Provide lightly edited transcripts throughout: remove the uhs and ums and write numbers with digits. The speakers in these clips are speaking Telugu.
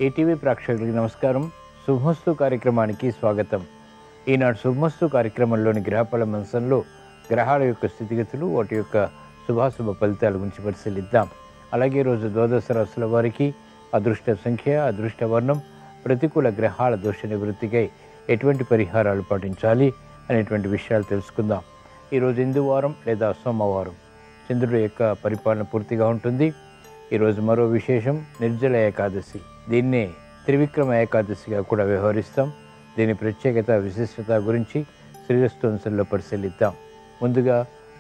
ఈటీవీ ప్రేక్షకులకు నమస్కారం. శుభమస్తు కార్యక్రమానికి స్వాగతం. ఈనాడు శుభమస్తు కార్యక్రమంలోని గ్రహఫల మంచంలో గ్రహాల యొక్క స్థితిగతులు, వాటి యొక్క శుభాశుభ ఫలితాల గురించి పరిశీలిద్దాం. అలాగే రోజు ద్వాదశ రాశుల వారికి అదృష్ట సంఖ్య, అదృష్ట వర్ణం, ప్రతికూల గ్రహాల దోష నివృత్తికై ఎటువంటి పరిహారాలు పాటించాలి అనేటువంటి విషయాలు తెలుసుకుందాం. ఈరోజు ఇందువారం లేదా సోమవారం చంద్రుడి యొక్క పరిపాలన పూర్తిగా ఉంటుంది. ఈరోజు మరో విశేషం నిర్జల ఏకాదశి. దీన్నే త్రివిక్రమ ఏకాదశిగా కూడా వ్యవహరిస్తాం. దీని ప్రత్యేకత, విశిష్టత గురించి శ్రీరస్తు పరిశీలిద్దాం. ముందుగా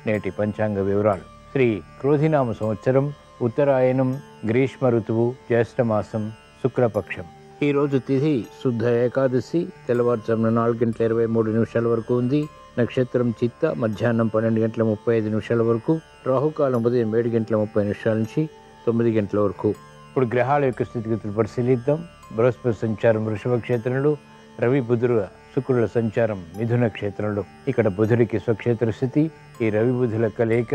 నేటి పంచాంగ వివరాలు. శ్రీ క్రోధినామ సంవత్సరం, ఉత్తరాయణం, గ్రీష్మ ఋతువు, జ్యేష్ఠమాసం, శుక్లపక్షం. ఈరోజు తిథి శుద్ధ ఏకాదశి. తెల్లవారుజామున 4:23 వరకు ఉంది. నక్షత్రం చిత్త. మధ్యాహ్నం 12:35 వరకు. రాహుకాలం ఉదయం 7:30 నుంచి 9 గంటల వరకు. ఇప్పుడు గ్రహాల యొక్క స్థితిగతులు పరిశీలిద్దాం. బృహస్పతి సంచారం వృషభ క్షేత్రంలో, రవి బుధుడు శుక్రుల సంచారం మిథున క్షేత్రంలో. ఇక్కడ బుధుడికి స్వక్షేత్ర స్థితి. ఈ రవి బుధుల కలయిక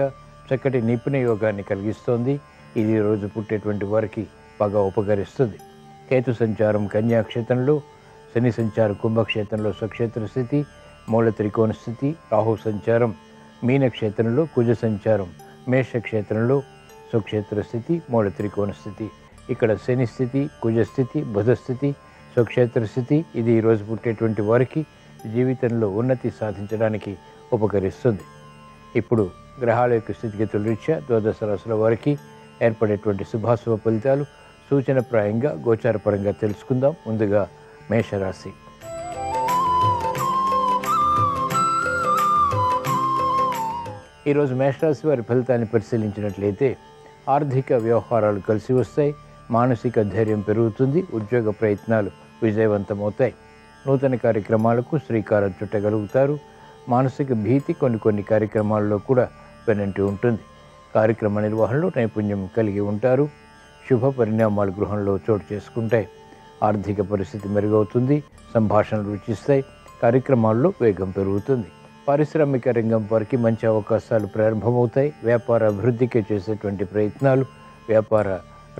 చక్కటి నిపుణ యోగాన్ని కలిగిస్తోంది. ఇది రోజు పుట్టేటువంటి వారికి బాగా ఉపకరిస్తుంది. కేతు సంచారం కన్యా క్షేత్రంలో, శని సంచారం కుంభక్షేత్రంలో స్వక్షేత్ర స్థితి, మూల త్రికోణ స్థితి. రాహు సంచారం మీన క్షేత్రంలో, కుజ సంచారం మేష క్షేత్రంలో స్వక్షేత్ర స్థితి, మూల త్రికోణ స్థితి. ఇక్కడ శని స్థితి, కుజ స్థితి, బుధ స్థితి, స్వక్షేత్ర స్థితి. ఇది ఈరోజు పుట్టేటువంటి వారికి జీవితంలో ఉన్నతి సాధించడానికి ఉపకరిస్తుంది. ఇప్పుడు గ్రహాల యొక్క స్థితిగతుల రీత్యా ద్వాదశ రాశుల వారికి ఏర్పడేటువంటి శుభాశుభ ఫలితాలు సూచనప్రాయంగా గోచారపరంగా తెలుసుకుందాం. ముందుగా మేషరాశి. ఈరోజు మేషరాశి వారి ఫలితాన్ని పరిశీలించినట్లయితే ఆర్థిక వ్యవహారాలు కలిసి వస్తాయి. మానసిక ధైర్యం పెరుగుతుంది. ఉద్యోగ ప్రయత్నాలు విజయవంతమవుతాయి. నూతన కార్యక్రమాలకు శ్రీకారం చుట్టగలుగుతారు. మానసిక భీతి కొన్ని కార్యక్రమాల్లో కూడా వెనంటి ఉంటుంది. కార్యక్రమ నిర్వహణలో నైపుణ్యం కలిగి ఉంటారు. శుభ పరిణామాలు గృహంలో చోటు చేసుకుంటాయి. ఆర్థిక పరిస్థితి మెరుగవుతుంది. సంభాషణలు రుచిస్తాయి. కార్యక్రమాల్లో వేగం పెరుగుతుంది. పారిశ్రామిక రంగం వారికి మంచి అవకాశాలు ప్రారంభమవుతాయి. వ్యాపార అభివృద్ధికి చేసేటువంటి ప్రయత్నాలు వ్యాపార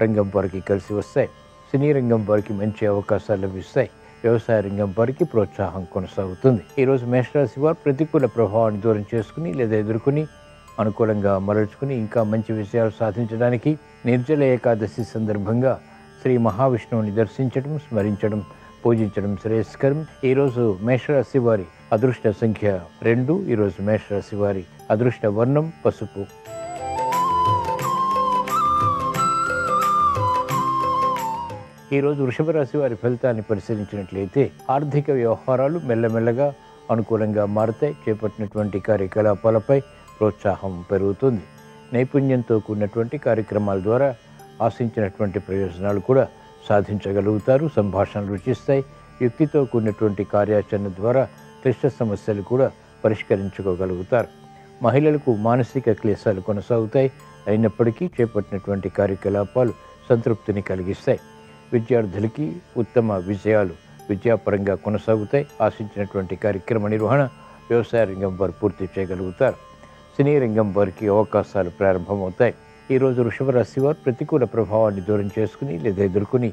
రంగం వారికి కలిసి వస్తాయి. సినీ రంగం వారికి మంచి అవకాశాలు లభిస్తాయి. వ్యవసాయ రంగం వారికి ప్రోత్సాహం కొనసాగుతుంది. ఈరోజు మేషరాశి వారు ప్రతికూల ప్రభావాన్ని దూరం చేసుకుని లేదా ఎదుర్కొని అనుకూలంగా మరల్చుకుని ఇంకా మంచి విషయాలు సాధించడానికి నిర్జల ఏకాదశి సందర్భంగా శ్రీ మహావిష్ణువుని దర్శించడం, స్మరించడం, పూజించడం శ్రేయస్కరం. ఈరోజు మేషరాశి వారి అదృష్ట సంఖ్య 2. ఈరోజు మేషరాశి వారి అదృష్ట వర్ణం పసుపు. ఈరోజు వృషభ రాశి వారి ఫలితాన్ని పరిశీలించినట్లయితే ఆర్థిక వ్యవహారాలు మెల్లమెల్లగా అనుకూలంగా మారుతాయి. చేపట్టినటువంటి కార్యకలాపాలపై ప్రోత్సాహం పెరుగుతుంది. నైపుణ్యంతో కూడినటువంటి కార్యక్రమాల ద్వారా ఆశించినటువంటి ప్రయోజనాలు కూడా సాధించగలుగుతారు. సంభాషణలు రుచిస్తాయి. యుక్తితో కూడినటువంటి కార్యాచరణ ద్వారా క్లిష్ట సమస్యలు కూడా పరిష్కరించుకోగలుగుతారు. మహిళలకు మానసిక క్లేశాలు కొనసాగుతాయి. అయినప్పటికీ చేపట్టినటువంటి కార్యకలాపాలు సంతృప్తిని కలిగిస్తాయి. విద్యార్థులకి ఉత్తమ విజయాలు విద్యాపరంగా కొనసాగుతాయి. ఆశించినటువంటి కార్యక్రమ నిర్వహణ వ్యవసాయ రంగం వారు పూర్తి చేయగలుగుతారు. సినీ రంగం వారికి అవకాశాలు ప్రారంభమవుతాయి. ఈరోజు వృషభ రాశి వారు ప్రతికూల ప్రభావాన్ని దూరం చేసుకుని లేదా ఎదుర్కొని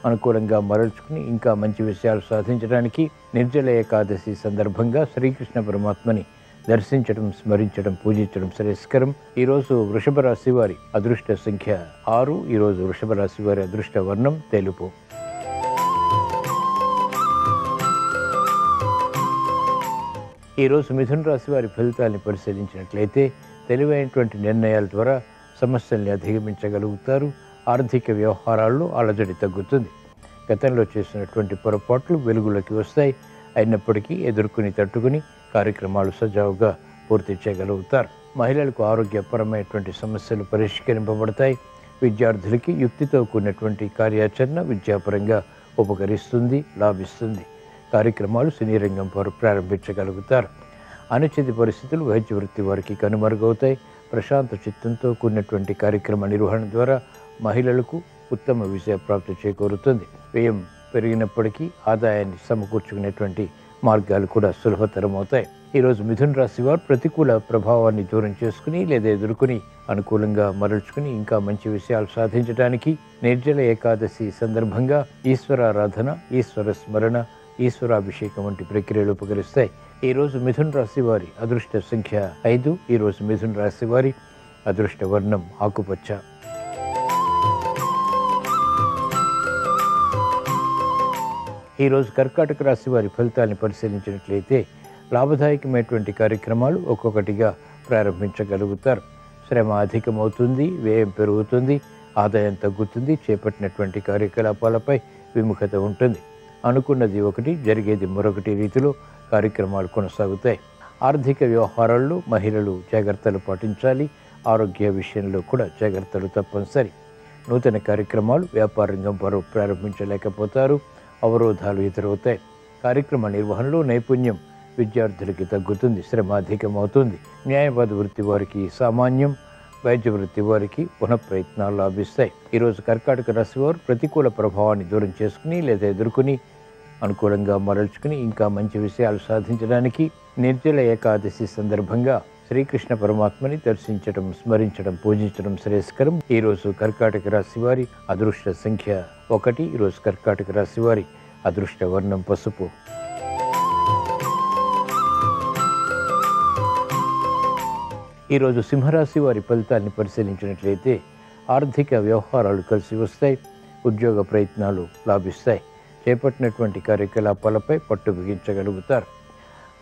అనుకూలంగా మరల్చుకుని ఇంకా మంచి విషయాలు సాధించడానికి నిర్జల ఏకాదశి సందర్భంగా శ్రీకృష్ణ పరమాత్మని దర్శించడం, స్మరించడం, పూజించడం శ్రేయస్కరం. ఈరోజు వృషభ రాశి వారి అదృష్ట సంఖ్య 6. ఈరోజు వృషభ రాశి వారి అదృష్ట వర్ణం తెలుపు. ఈరోజు మిథున రాశి వారి ఫలితాన్ని పరిశీలించినట్లయితే తెలివైనటువంటి నిర్ణయాల ద్వారా సమస్యల్ని అధిగమించగలుగుతారు. ఆర్థిక వ్యవహారాల్లో అలజడి తగ్గుతుంది. గతంలో చేసినటువంటి పొరపాట్లు వెలుగులోకి వస్తాయి. అయినప్పటికీ ఎదుర్కొని తట్టుకుని కార్యక్రమాలు సజావుగా పూర్తి చేయగలుగుతారు. మహిళలకు ఆరోగ్యపరమైనటువంటి సమస్యలు పరిష్కరింపబడతాయి. విద్యార్థులకి యుక్తితో కూడినటువంటి కార్యాచరణ విద్యాపరంగా ఉపకరిస్తుంది, లాభిస్తుంది. కార్యక్రమాలు సినీ రంగం వారు ప్రారంభించగలుగుతారు. అనుచిత పరిస్థితులు వైద్య వృత్తి వారికి కనుమరుగవుతాయి. ప్రశాంత చిత్తంతో కూడినటువంటి కార్యక్రమ నిర్వహణ ద్వారా మహిళలకు ఉత్తమ విజయ ప్రాప్తి చేకూరుతుంది. వ్యయం పెరిగినప్పటికీ ఆదాయాన్ని సమకూర్చుకునేటువంటి మార్గాలు కూడా సులభతరం అవుతాయి. ఈరోజు మిథున రాశి వారు ప్రతికూల ప్రభావాన్ని దూరం చేసుకుని లేదా ఎదుర్కొని అనుకూలంగా మరల్చుకుని ఇంకా మంచి విషయాలు సాధించడానికి నిర్జల ఏకాదశి సందర్భంగా ఈశ్వరారాధన, ఈశ్వర స్మరణ, ఈశ్వరాభిషేకం వంటి ప్రక్రియలు ఉపకరిస్తాయి. ఈరోజు మిథున రాశి వారి అదృష్ట సంఖ్య 5. ఈరోజు మిథున రాశి వారి అదృష్ట వర్ణం ఆకుపచ్చ. ఈరోజు కర్కాటక రాశి వారి ఫలితాన్ని పరిశీలించినట్లయితే లాభదాయకమైనటువంటి కార్యక్రమాలు ఒక్కొక్కటిగా ప్రారంభించగలుగుతారు. శ్రమ అధికమవుతుంది, వ్యయం పెరుగుతుంది, ఆదాయం తగ్గుతుంది, చేపట్టినటువంటి కార్యకలాపాలపై విముఖత ఉంటుంది. అనుకున్నది ఒకటి, జరిగేది మరొకటి రీతిలో కార్యక్రమాలు కొనసాగుతాయి. ఆర్థిక వ్యవహారాల్లో మహిళలు జాగ్రత్తలు పాటించాలి. ఆరోగ్య విషయంలో కూడా జాగ్రత్తలు తప్పనిసరి. నూతన కార్యక్రమాలు వ్యాపార రంగం వారు ప్రారంభించలేకపోతారు. అవరోధాలు ఎదురవుతాయి. కార్యక్రమ నిర్వహణలో నైపుణ్యం విద్యార్థులకి తగ్గుతుంది, శ్రమ అధికమవుతుంది. న్యాయవాద వృత్తి వారికి సామాన్యం, వైద్య వృత్తి వారికి పునఃప్రయత్నాలు లాభిస్తాయి. ఈరోజు కర్కాటక రాశి వారు ప్రతికూల ప్రభావాన్ని దూరం చేసుకుని లేదా ఎదుర్కొని అనుకూలంగా మరల్చుకుని ఇంకా మంచి విషయాలు సాధించడానికి నిర్జల ఏకాదశి సందర్భంగా శ్రీకృష్ణ పరమాత్మని దర్శించడం, స్మరించడం, పూజించడం శ్రేయస్కరం. ఈరోజు కర్కాటక రాశి వారి అదృష్ట సంఖ్య 1. ఈరోజు కర్కాటక రాశి వారి అదృష్ట వర్ణం పసుపు. ఈరోజు సింహరాశి వారి ఫలితాన్ని పరిశీలించినట్లయితే ఆర్థిక వ్యవహారాలు కలిసి వస్తాయి. ఉద్యోగ ప్రయత్నాలు లాభిస్తాయి. చేపట్టినటువంటి కార్యకలాపాలపై పట్టు బిగించగలుగుతారు.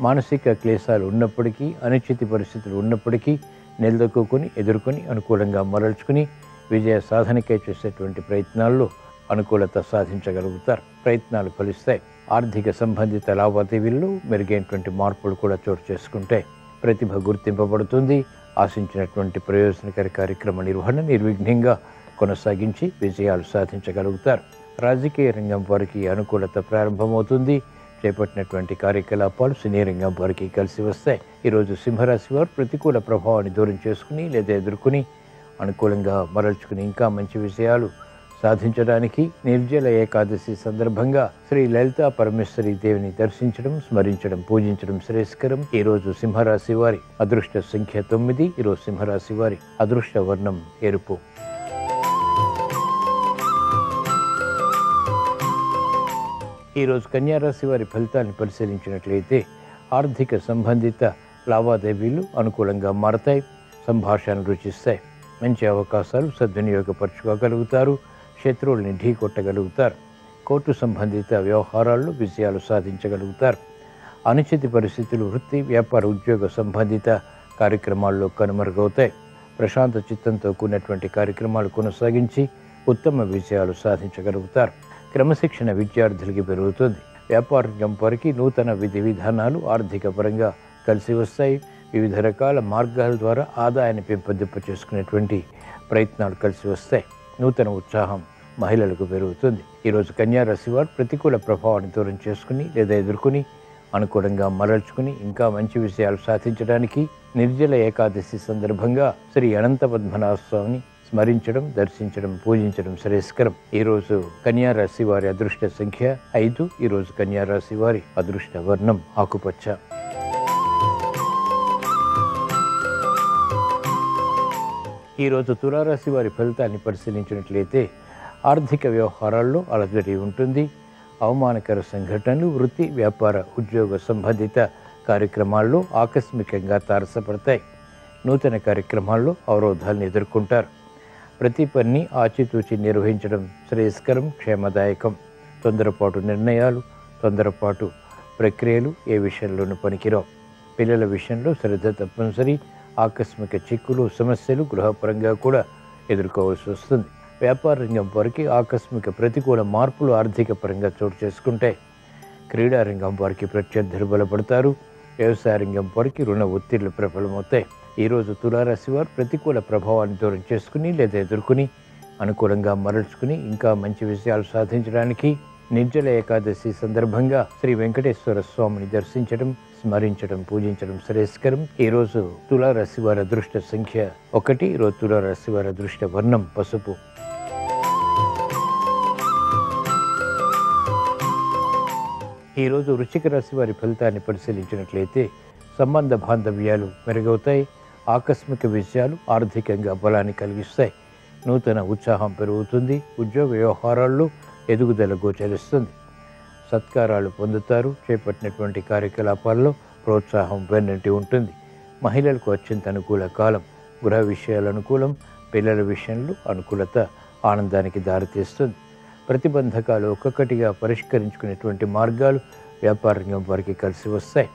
మానసిక క్లేశాలు ఉన్నప్పటికీ, అనిశ్చిత పరిస్థితులు ఉన్నప్పటికీ నిలదొక్కుని ఎదుర్కొని అనుకూలంగా మరల్చుకుని విజయ సాధనకై చేసేటువంటి ప్రయత్నాల్లో అనుకూలత సాధించగలుగుతారు. ప్రయత్నాలు ఫలిస్తాయి. ఆర్థిక సంబంధిత లావాదేవీల్లో మెరుగైనటువంటి మార్పులు కూడా చోటు చేసుకుంటాయి. ప్రతిభ గుర్తింపబడుతుంది. ఆశించినటువంటి ప్రయోజనకర కార్యక్రమ నిర్వహణ నిర్విఘ్నంగా కొనసాగించి విజయాలు సాధించగలుగుతారు. రాజకీయ రంగం వారికి అనుకూలత ప్రారంభమవుతుంది. చేపట్టినటువంటి కార్యకలాపాలు సినీ రంగం వారికి కలిసి వస్తాయి. ఈరోజు సింహరాశి వారు ప్రతికూల ప్రభావాన్ని దూరం చేసుకుని లేదా ఎదుర్కొని అనుకూలంగా మరల్చుకుని ఇంకా మంచి విషయాలు సాధించడానికి నిర్జల ఏకాదశి సందర్భంగా శ్రీ లలితా పరమేశ్వరి దేవిని దర్శించడం, స్మరించడం, పూజించడం శ్రేయస్కరం. ఈరోజు సింహరాశి వారి అదృష్ట సంఖ్య 9. ఈరోజు సింహరాశి వారి అదృష్ట వర్ణం ఎరుపు. ఈరోజు కన్యారాశి వారి ఫలితాన్ని పరిశీలించినట్లయితే ఆర్థిక సంబంధిత లావాదేవీలు అనుకూలంగా మారతాయి. సంభాషణలు రుచిస్తాయి. మంచి అవకాశాలు సద్వినియోగపరచుకోగలుగుతారు. శత్రువుల్ని ఢీకొట్టగలుగుతారు. కోర్టు సంబంధిత వ్యవహారాల్లో విజయాలు సాధించగలుగుతారు. అనుచిత పరిస్థితులు వృత్తి, వ్యాపార, ఉద్యోగ సంబంధిత కార్యక్రమాల్లో కనుమరుగవుతాయి. ప్రశాంత చిత్తంతో కూడినటువంటి కార్యక్రమాలు కొనసాగించి ఉత్తమ విజయాలు సాధించగలుగుతారు. క్రమశిక్షణ విద్యార్థులకి పెరుగుతుంది. వ్యాపార రంగం వారికి నూతన విధి విధానాలు ఆర్థిక పరంగా కలిసి వస్తాయి. వివిధ రకాల మార్గాల ద్వారా ఆదాయాన్ని పెంపొందింప చేసుకునేటువంటి ప్రయత్నాలు కలిసి వస్తాయి. నూతన ఉత్సాహం మహిళలకు పెరుగుతుంది. ఈరోజు కన్యారాశి వారు ప్రతికూల ప్రభావాన్ని దూరం చేసుకుని లేదా ఎదుర్కొని అనుకూలంగా మరల్చుకుని ఇంకా మంచి విషయాలు సాధించడానికి నిర్జల ఏకాదశి సందర్భంగా శ్రీ అనంత పద్మనాభ స్వామిని స్మరించడం, దర్శించడం, పూజించడం శ్రేయస్కరం. ఈరోజు కన్యారాశి వారి అదృష్ట సంఖ్య 5. ఈరోజు కన్యారాశి వారి అదృష్ట వర్ణం ఆకుపచ్చ. ఈరోజు తులారాశి వారి ఫలితాన్ని పరిశీలించినట్లయితే ఆర్థిక వ్యవహారాల్లో అలజడి ఉంటుంది. అవమానకర సంఘటనలు వృత్తి, వ్యాపార, ఉద్యోగ సంబంధిత కార్యక్రమాల్లో ఆకస్మికంగా తారసపడతాయి. నూతన కార్యక్రమాల్లో అవరోధాలను ఎదుర్కొంటారు. ప్రతి పని ఆచితూచి నిర్వహించడం శ్రేయస్కరం, క్షేమదాయకం. తొందరపాటు నిర్ణయాలు, తొందరపాటు ప్రక్రియలు ఏ విషయంలోనూ పనికిరావు. పిల్లల విషయంలో శ్రద్ధ తప్పనిసరి. ఆకస్మిక చిక్కులు, సమస్యలు గృహపరంగా కూడా ఎదుర్కోవాల్సి వస్తుంది. వ్యాపార రంగం వారికి ఆకస్మిక ప్రతికూల మార్పులు ఆర్థిక పరంగా చోటు చేసుకుంటాయి. క్రీడా రంగం వారికి ప్రత్యర్థులు బలపడతారు. వ్యవసాయ రంగం వారికి రుణ ఒత్తిళ్లు ప్రబలమవుతాయి. ఈరోజు తులారాశి వారు ప్రతికూల ప్రభావాన్ని దూరం చేసుకుని లేదా ఎదుర్కొని అనుకూలంగా మరల్చుకుని ఇంకా మంచి విషయాలు సాధించడానికి నిర్జల ఏకాదశి సందర్భంగా శ్రీ వెంకటేశ్వర స్వామిని దర్శించడం, స్మరించడం, పూజించడం శ్రేయస్కరం. ఈరోజు తులారాశి వారి అదృష్ట సంఖ్య 1. ఈరోజు తులారాశి వారి అదృష్ట వర్ణం పసుపు. ఈరోజు వృశ్చిక రాశి వారి ఫలితాన్ని పరిశీలించినట్లయితే సంబంధ బాంధవ్యాలు మెరుగవుతాయి. ఆకస్మిక విజయాలు ఆర్థికంగా బలాన్ని కలిగిస్తాయి. నూతన ఉత్సాహం పెరుగుతుంది. ఉద్యోగ వ్యవహారాల్లో ఎదుగుదల గోచరిస్తుంది. సత్కారాలు పొందుతారు. చేపట్టినటువంటి కార్యకలాపాల్లో ప్రోత్సాహం వెన్నంటి ఉంటుంది. మహిళలకు అత్యంత అనుకూల కాలం. గృహ విషయాలు అనుకూలం. పిల్లల విషయంలో అనుకూలత ఆనందానికి దారితీస్తుంది. ప్రతిబంధకాలు ఒక్కొక్కటిగా పరిష్కరించుకునేటువంటి మార్గాలు వ్యాపార రంగం వారికి కలిసి వస్తాయి.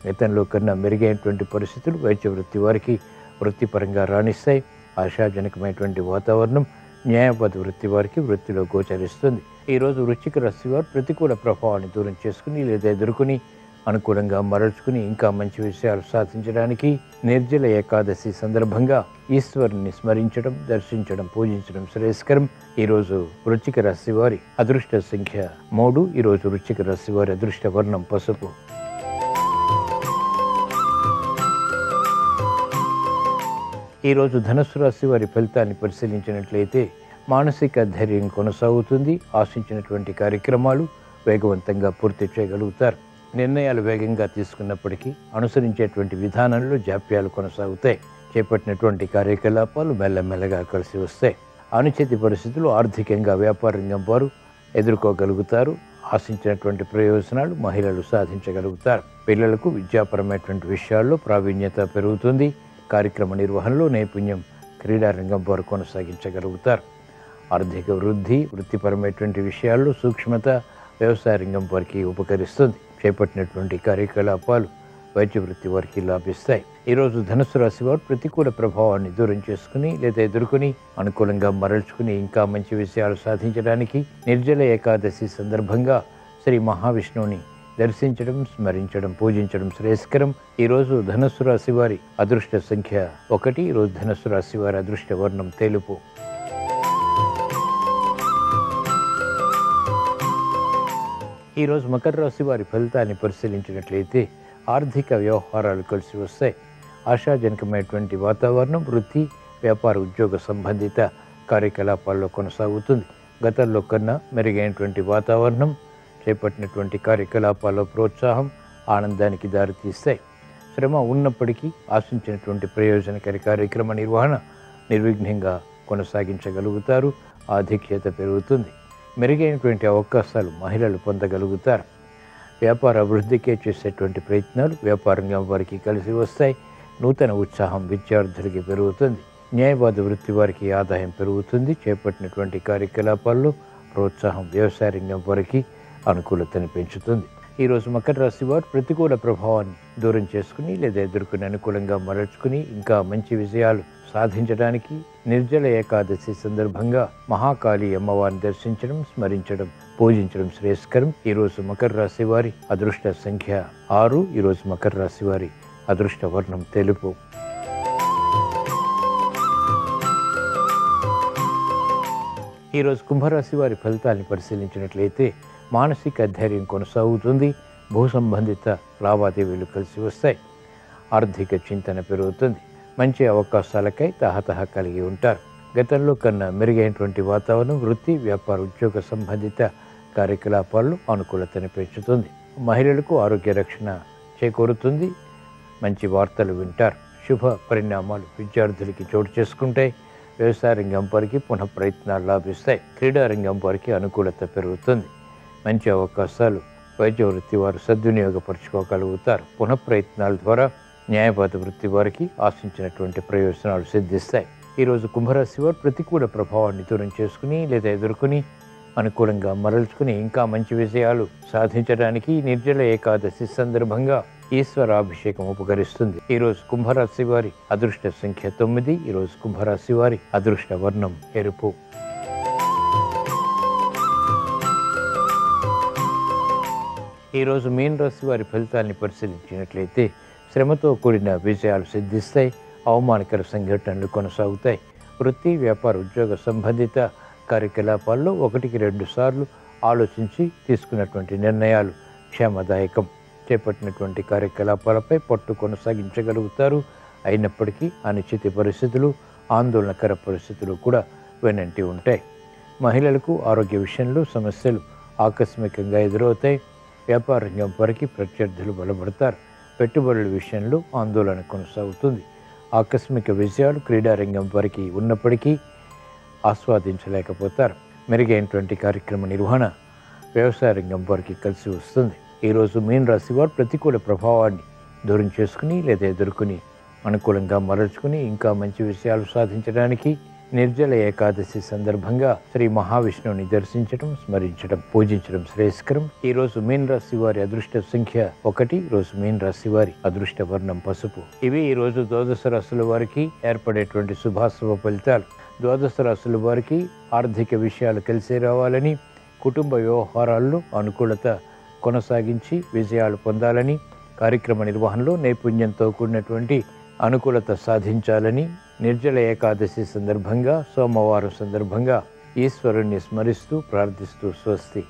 గతంలో కన్నా మెరుగైనటువంటి పరిస్థితులు వైద్య వృత్తి వారికి వృత్తిపరంగా రాణిస్తాయి. ఆశాజనకమైనటువంటి వాతావరణం న్యాయవాద వృత్తి వారికి వృత్తిలో గోచరిస్తుంది. ఈరోజు వృశ్చిక రాశి వారు ప్రతికూల ప్రభావాన్ని దూరం చేసుకుని లేదా ఎదుర్కొని అనుకూలంగా మరల్చుకుని ఇంకా మంచి విషయాలు సాధించడానికి నిర్జల ఏకాదశి సందర్భంగా ఈశ్వరుని స్మరించడం, దర్శించడం, పూజించడం శ్రేయస్కరం. ఈరోజు వృశ్చిక రాశి వారి అదృష్ట సంఖ్య 3. ఈరోజు వృశ్చిక రాశి వారి అదృష్ట వర్ణం పసుపు. ఈరోజు ధనుస్సు రాశి వారి ఫలితాన్ని పరిశీలించినట్లయితే మానసిక ధైర్యం కొనసాగుతుంది. ఆశించినటువంటి కార్యక్రమాలు వేగవంతంగా పూర్తి చేయగలుగుతారు. నిర్ణయాలు వేగంగా తీసుకున్నప్పటికీ అనుసరించేటువంటి విధానంలో జాప్యాలు కొనసాగుతాయి. చేపట్టినటువంటి కార్యకలాపాలు మెల్లమెల్లగా కలిసి వస్తాయి. అనుచిత పరిస్థితులు ఆర్థికంగా వ్యాపార రంగం వారు ఎదుర్కోగలుగుతారు. ఆశించినటువంటి ప్రయోజనాలు మహిళలు సాధించగలుగుతారు. పిల్లలకు విద్యాపరమైనటువంటి విషయాల్లో ప్రావీణ్యత పెరుగుతుంది. కార్యక్రమ నిర్వహణలో నైపుణ్యం క్రీడారంగం వారు కొనసాగించగలుగుతారు. ఆర్థిక వృద్ధి, వృత్తిపరమైనటువంటి విషయాల్లో సూక్ష్మత వ్యవసాయ రంగం వారికి ఉపకరిస్తుంది. చేపట్టినటువంటి కార్యకలాపాలు వైద్య వృత్తి వారికి లాభిస్తాయి. ఈరోజు ధనుస్సు రాశి వారు ప్రతికూల ప్రభావాన్ని దూరం చేసుకుని లేదా ఎదుర్కొని అనుకూలంగా మరల్చుకుని ఇంకా మంచి విషయాలు సాధించడానికి నిర్జల ఏకాదశి సందర్భంగా శ్రీ మహావిష్ణువుని దర్శించడం, స్మరించడం, పూజించడం శ్రేయస్కరం. ఈరోజు ధనుస్సు రాశి వారి అదృష్ట సంఖ్య 1. ఈరోజు ధనుస్సు రాశి వారి అదృష్ట వర్ణం తెలుపు. ఈరోజు మకర రాశి వారి ఫలితాన్ని పరిశీలించినట్లయితే ఆర్థిక వ్యవహారాలు కలిసి వస్తాయి. ఆశాజనకమైనటువంటి వాతావరణం వృత్తి, వ్యాపార, ఉద్యోగ సంబంధిత కార్యకలాపాల్లో కొనసాగుతుంది. గతంలో కన్నా మెరుగైనటువంటి వాతావరణం చేపట్టినటువంటి కార్యకలాపాల్లో ప్రోత్సాహం ఆనందానికి దారితీస్తాయి. శ్రమ ఉన్నప్పటికీ ఆశించినటువంటి ప్రయోజనకర కార్యక్రమ నిర్వహణ నిర్విఘ్నంగా కొనసాగించగలుగుతారు. ఆధిక్యత పెరుగుతుంది. మెరుగైనటువంటి అవకాశాలు మహిళలు పొందగలుగుతారు. వ్యాపార అభివృద్ధికే చేసేటువంటి ప్రయత్నాలు వ్యాపారంగా వారికి కలిసి వస్తాయి. నూతన ఉత్సాహం విద్యార్థులకి పెరుగుతుంది. న్యాయవాద వృత్తి వారికి ఆదాయం పెరుగుతుంది. చేపట్టినటువంటి కార్యకలాపాల్లో ప్రోత్సాహం వ్యవసాయ రంగం వారికి అనుకూలతను పెంచుతుంది. ఈరోజు మకర రాశి వారు ప్రతికూల ప్రభావాన్ని దూరం చేసుకుని లేదా ఎదుర్కొని అనుకూలంగా మరల్చుకుని ఇంకా మంచి విజయాలు సాధించడానికి నిర్జల ఏకాదశి సందర్భంగా మహాకాళి అమ్మవారిని దర్శించడం, స్మరించడం, పూజించడం శ్రేయస్కరం. ఈరోజు మకర రాశి వారి అదృష్ట సంఖ్య 6. ఈరోజు మకర రాశి వారి అదృష్ట వర్ణం తెలుపు. ఈరోజు కుంభరాశి వారి ఫలితాన్ని పరిశీలించినట్లయితే మానసిక ధైర్యం కొనసాగుతుంది. భూ సంబంధిత లావాదేవీలు కలిసి వస్తాయి. ఆర్థిక చింతన పెరుగుతుంది. మంచి అవకాశాలకై తహతహ కలిగి ఉంటారు. గతంలో కన్నా మెరుగైనటువంటి వాతావరణం వృత్తి, వ్యాపార, ఉద్యోగ సంబంధిత కార్యకలాపాల్లో అనుకూలతను పెంచుతుంది. మహిళలకు ఆరోగ్య రక్షణ చేకూరుతుంది. మంచి వార్తలు వింటారు. శుభ పరిణామాలు విద్యార్థులకి చోటు చేసుకుంటాయి. వ్యవసాయ రంగం వారికి పునః ప్రయత్నాలు లాభిస్తాయి. క్రీడా రంగం వారికి అనుకూలత పెరుగుతుంది. మంచి అవకాశాలు వైద్య వృత్తి వారు సద్వినియోగపరచుకోగలుగుతారు. పునః ప్రయత్నాల ద్వారా న్యాయవాద వృత్తి వారికి ఆశించినటువంటి ప్రయోజనాలు సిద్ధిస్తాయి. ఈరోజు కుంభరాశి వారు ప్రతికూల ప్రభావాన్ని దూరం చేసుకుని లేదా ఎదుర్కొని అనుకూలంగా మరల్చుకుని ఇంకా మంచి విజయాలు సాధించడానికి నిర్జల ఏకాదశి సందర్భంగా ఈశ్వరాభిషేకం ఉపకరిస్తుంది. ఈరోజు కుంభరాశి వారి అదృష్ట సంఖ్య 9. ఈరోజు కుంభరాశి వారి అదృష్ట వర్ణం ఎరుపు. ఈరోజు మీన రాశి వారి ఫలితాన్ని పరిశీలించినట్లయితే శ్రమతో కూడిన విజయాలు సిద్ధిస్తాయి. అవమానకర సంఘటనలు కొనసాగుతాయి. వృత్తి, వ్యాపార, ఉద్యోగ సంబంధిత కార్యకలాపాల్లో 1-2 సార్లు ఆలోచించి తీసుకున్నటువంటి నిర్ణయాలు క్షేమదాయకం. చేపట్టినటువంటి కార్యకలాపాలపై పట్టు కొనసాగించగలుగుతారు. అయినప్పటికీ అనిశ్చిత పరిస్థితులు, ఆందోళనకర పరిస్థితులు కూడా వెనంటి ఉంటాయి. మహిళలకు ఆరోగ్య విషయంలో సమస్యలు ఆకస్మికంగా ఎదురవుతాయి. వ్యాపార రంగం వారికి ప్రత్యర్థులు బలపడతారు. పెట్టుబడుల విషయంలో ఆందోళన కొనసాగుతుంది. ఆకస్మిక విజయాలు క్రీడారంగం వారికి ఉన్నప్పటికీ ఆస్వాదించలేకపోతారు. మెరుగైనటువంటి కార్యక్రమ నిర్వహణ వ్యవసాయ రంగం వారికి కలిసి వస్తుంది. ఈరోజు మీన రాశి వారు ప్రతికూల ప్రభావాన్ని దూరం చేసుకుని లేదా ఎదుర్కొని అనుకూలంగా మరల్చుకుని ఇంకా మంచి విషయాలు సాధించడానికి నిర్జల ఏకాదశి సందర్భంగా శ్రీ మహావిష్ణువుని దర్శించడం, స్మరించడం, పూజించడం శ్రేయస్కరం. ఈరోజు మీన రాశి వారి అదృష్ట సంఖ్య 1. ఈరోజు మీన రాశి వారి అదృష్ట వర్ణం పసుపు. ఇవి ఈరోజు ద్వాదశ రాశుల వారికి ఏర్పడేటువంటి శుభాశుభ ఫలితాలు. ద్వాదశ రాశుల వారికి ఆర్థిక విషయాలు కలిసి రావాలని, కుటుంబ వ్యవహారాల్లో అనుకూలత కొనసాగించి విజయాలు పొందాలని, కార్యక్రమ నిర్వహణలో నైపుణ్యంతో కూడినటువంటి అనుకూలత సాధించాలని నిర్జల ఏకాదశి సందర్భంగా, సోమవారం సందర్భంగా ఈశ్వరుణ్ణి స్మరిస్తూ ప్రార్థిస్తూ స్వస్తి.